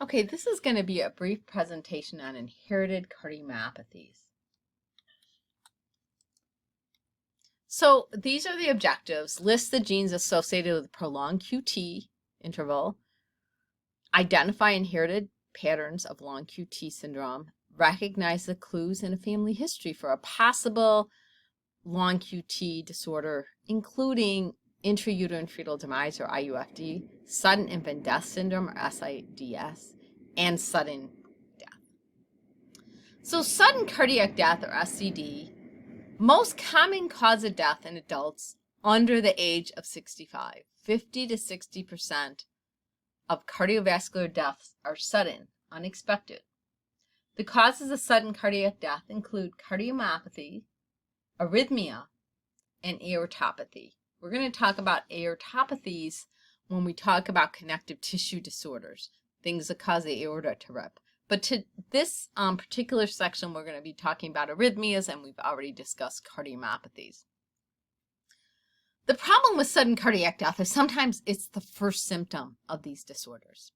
Okay, this is going to be a brief presentation on inherited cardiomyopathies. So these are the objectives. List the genes associated with prolonged QT interval. Identify inherited patterns of long QT syndrome. Recognize the clues in a family history for a possible long QT disorder, including intrauterine fetal demise or IUFD, sudden infant death syndrome or SIDS, and sudden death. So sudden cardiac death or SCD, most common cause of death in adults under the age of 65. 50 to 60% of cardiovascular deaths are sudden, unexpected. The causes of sudden cardiac death include cardiomyopathy, arrhythmia, and aortopathy. We're going to talk about aortopathies when we talk about connective tissue disorders, things that cause the aorta to rip. But to this particular section, we're going to be talking about arrhythmias, and we've already discussed cardiomyopathies. The problem with sudden cardiac death is sometimes it's the first symptom of these disorders.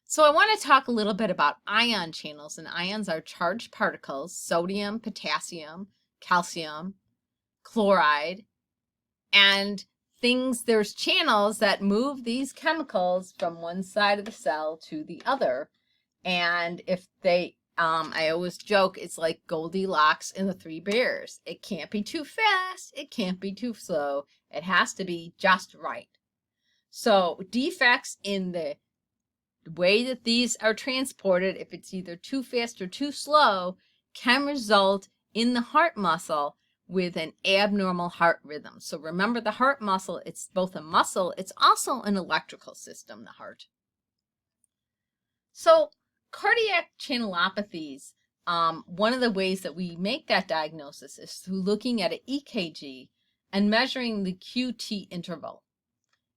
So I want to talk a little bit about ion channels, and ions are charged particles, sodium, potassium, calcium, chloride, and there's channels that move these chemicals from one side of the cell to the other. And if they, I always joke, it's like Goldilocks and the Three Bears. It can't be too fast. It can't be too slow. It has to be just right. So defects in the way that these are transported, if it's either too fast or too slow, can result in the heart muscle with an abnormal heart rhythm. So remember, the heart muscle, it's both a muscle, it's also an electrical system, the heart. So cardiac channelopathies, one of the ways that we make that diagnosis is through looking at an EKG and measuring the QT interval.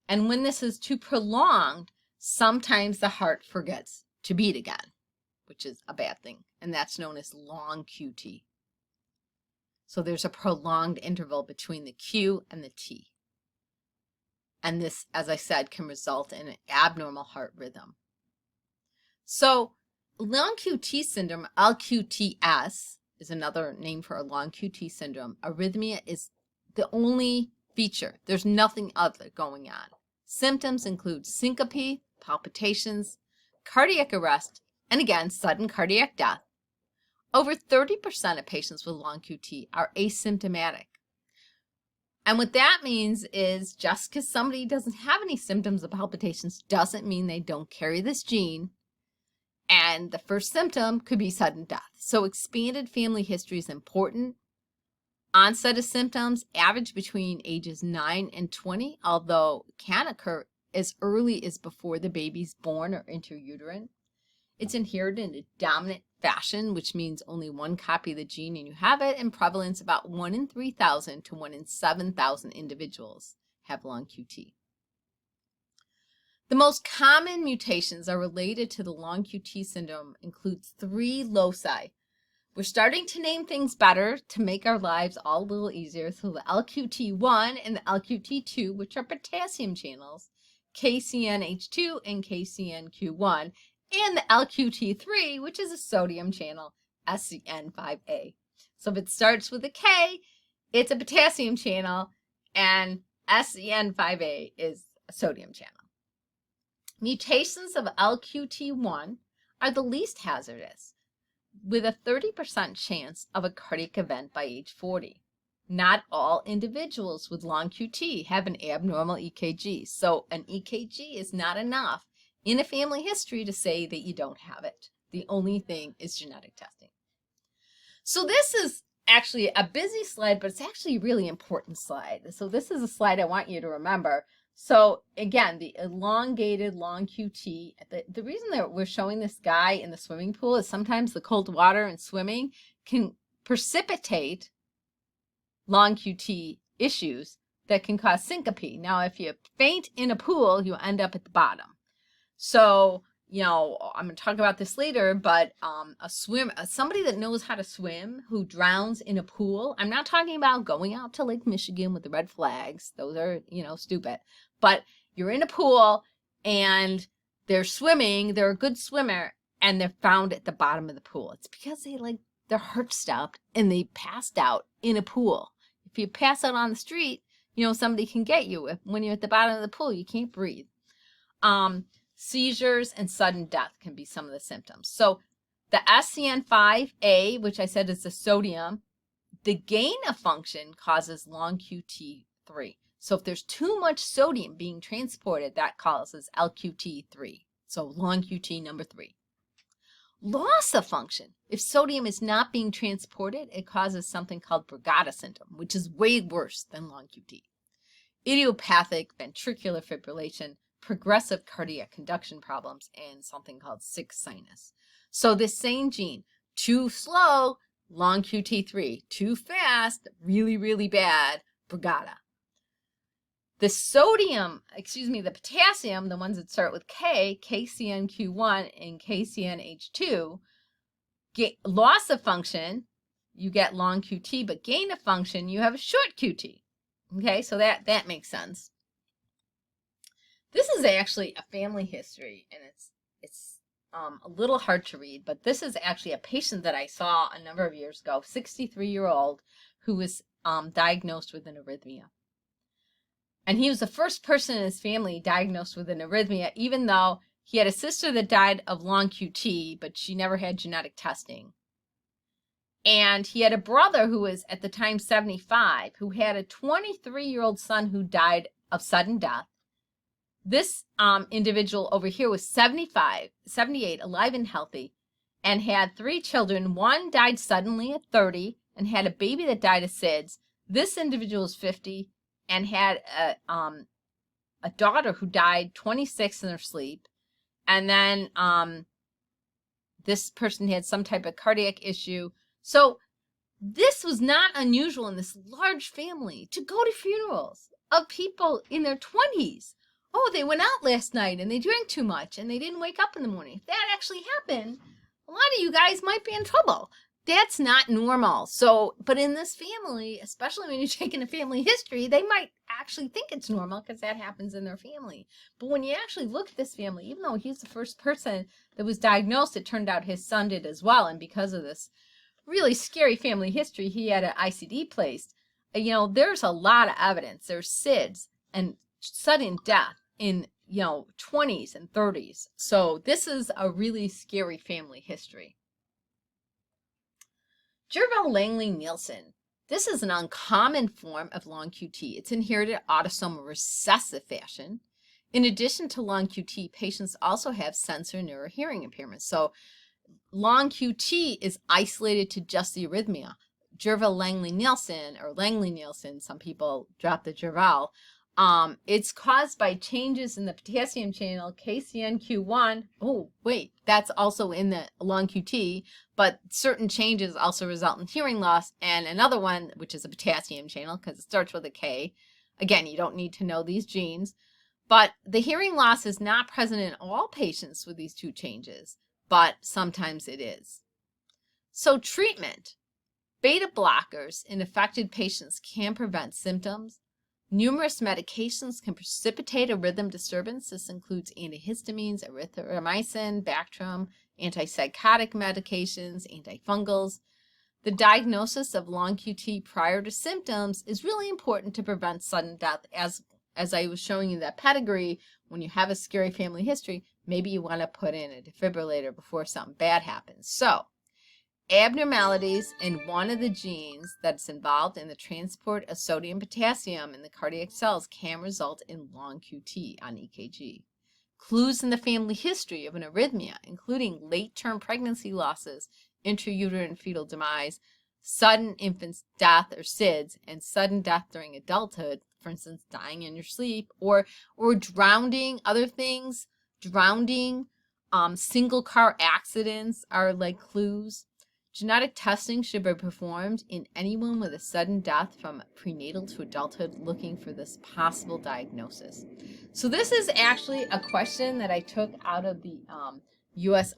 And when this is too prolonged, sometimes the heart forgets to beat again, which is a bad thing, and that's known as long QT. So there's a prolonged interval between the Q and the T. And this, as I said, can result in an abnormal heart rhythm. So long QT syndrome, LQTS, is another name for a long QT syndrome. Arrhythmia is the only feature. There's nothing other going on. Symptoms include syncope, palpitations, cardiac arrest, and again, sudden cardiac death. Over 30% of patients with long QT are asymptomatic. And what that means is just because somebody doesn't have any symptoms of palpitations doesn't mean they don't carry this gene. And the first symptom could be sudden death. So expanded family history is important. Onset of symptoms average between ages 9 and 20, although can occur as early as before the baby's born or intrauterine. It's inherited in a dominant fashion, which means only one copy of the gene and you have it, and prevalence about 1 in 3,000 to 1 in 7,000 individuals have long QT. The most common mutations are related to the long QT syndrome includes 3 loci. We're starting to name things better to make our lives all a little easier. So the LQT1 and the LQT2, which are potassium channels, KCNH2 and KCNQ1, and the LQT3, which is a sodium channel, SCN5A. So if it starts with a K, it's a potassium channel, and SCN5A is a sodium channel. Mutations of LQT1 are the least hazardous, with a 30% chance of a cardiac event by age 40. Not all individuals with long QT have an abnormal EKG, so an EKG is not enough in a family history to say that you don't have it. The only thing is genetic testing. So this is actually a busy slide, but it's actually a really important slide. So this is a slide I want you to remember. So again, the elongated long QT, the reason that we're showing this guy in the swimming pool is sometimes the cold water and swimming can precipitate long QT issues that can cause syncope. Now, if you faint in a pool, you end up at the bottom. So, you know, I'm going to talk about this later, but somebody that knows how to swim who drowns in a pool, I'm not talking about going out to Lake Michigan with the red flags. Those are, you know, stupid. But you're in a pool and they're swimming, they're a good swimmer, and they're found at the bottom of the pool. It's because their heart stopped and they passed out in a pool. If you pass out on the street, somebody can get you. When you're at the bottom of the pool, you can't breathe. Seizures and sudden death can be some of the symptoms. So the SCN5A, which I said is the sodium, the gain of function causes long QT3. So if there's too much sodium being transported, that causes LQT3. So long QT number 3. Loss of function. If sodium is not being transported, it causes something called Brugada syndrome, which is way worse than long QT. Idiopathic ventricular fibrillation, progressive cardiac conduction problems, and something called sick sinus. So this same gene, too slow, long QT3, too fast, really, really bad, Brugada. The potassium, the ones that start with K, KCNQ1 and KCNH2, loss of function, you get long QT, but gain of function, you have a short QT. Okay, so that makes sense. This is actually a family history, and it's a little hard to read, but this is actually a patient that I saw a number of years ago, 63-year-old, who was diagnosed with an arrhythmia. And he was the first person in his family diagnosed with an arrhythmia, even though he had a sister that died of long QT, but she never had genetic testing. And he had a brother who was at the time 75, who had a 23-year-old son who died of sudden death. This individual over here was 78, alive and healthy, and had 3 children. One died suddenly at 30 and had a baby that died of SIDS. This individual was 50 and had a daughter who died 26 in her sleep. And then this person had some type of cardiac issue. So this was not unusual in this large family to go to funerals of people in their 20s. Oh, they went out last night and they drank too much and they didn't wake up in the morning. If that actually happened, a lot of you guys might be in trouble. That's not normal. So, but in this family, especially when you're taking a family history, they might actually think it's normal because that happens in their family. But when you actually look at this family, even though he's the first person that was diagnosed, it turned out his son did as well. And because of this really scary family history, he had an ICD placed. There's a lot of evidence. There's SIDS and sudden death in 20s and 30s. So this is a really scary family history. Jervell-Langley-Nielsen. This is an uncommon form of long QT. It's inherited autosomal recessive fashion. In addition to long QT, patients also have sensory neurohearing impairments. So long QT is isolated to just the arrhythmia. Jervell-Langley-Nielsen or Langley-Nielsen, some people drop the Jervell. It's caused by changes in the potassium channel KCNQ1. Oh, wait, that's also in the long QT, but certain changes also result in hearing loss. And another one, which is a potassium channel because it starts with a K. Again, you don't need to know these genes, but the hearing loss is not present in all patients with these 2 changes, but sometimes it is. So treatment. Beta blockers in affected patients can prevent symptoms. Numerous medications can precipitate a rhythm disturbance. This includes antihistamines, erythromycin, Bactrim, antipsychotic medications, antifungals. The diagnosis of long QT prior to symptoms is really important to prevent sudden death. As I was showing you that pedigree, when you have a scary family history, maybe you want to put in a defibrillator before something bad happens. So, abnormalities in one of the genes that's involved in the transport of sodium potassium in the cardiac cells can result in long QT on EKG. Clues in the family history of an arrhythmia, including late-term pregnancy losses, intrauterine fetal demise, sudden infant death or SIDS, and sudden death during adulthood, for instance, dying in your sleep, or drowning, other things, drowning, single car accidents are like clues. Genetic testing should be performed in anyone with a sudden death from prenatal to adulthood looking for this possible diagnosis. So this is actually a question that I took out of the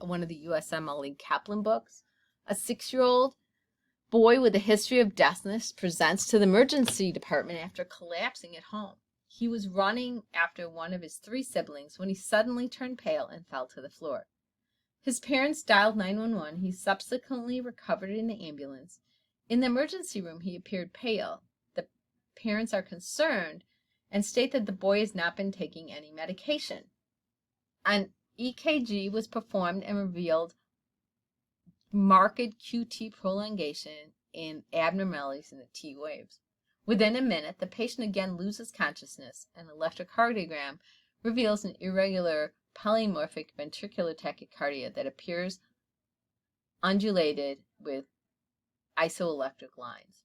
one of the USMLE Kaplan books. A 6-year-old boy with a history of deafness presents to the emergency department after collapsing at home. He was running after one of his 3 siblings when he suddenly turned pale and fell to the floor. His parents dialed 911. He subsequently recovered in the ambulance. In the emergency room, he appeared pale. The parents are concerned and state that the boy has not been taking any medication. An EKG was performed and revealed marked QT prolongation and abnormalities in the T waves. Within a minute, the patient again loses consciousness. An electrocardiogram reveals an irregular polymorphic ventricular tachycardia that appears undulated with isoelectric lines.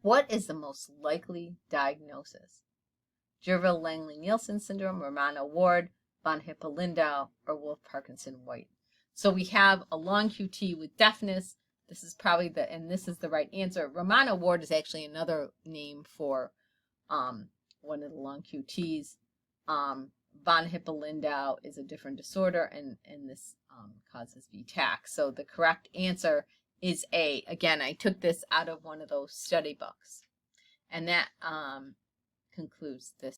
What is the most likely diagnosis? Jervell-Lange-Nielsen syndrome, Romano-Ward, von Hippel-Lindau, or Wolff-Parkinson-White. So we have a long QT with deafness. This is probably and this is the right answer. Romano-Ward is actually another name for one of the long QTs. Von Hippel-Lindau is a different disorder, and this causes VTAC. So the correct answer is A. Again, I took this out of one of those study books. And that concludes this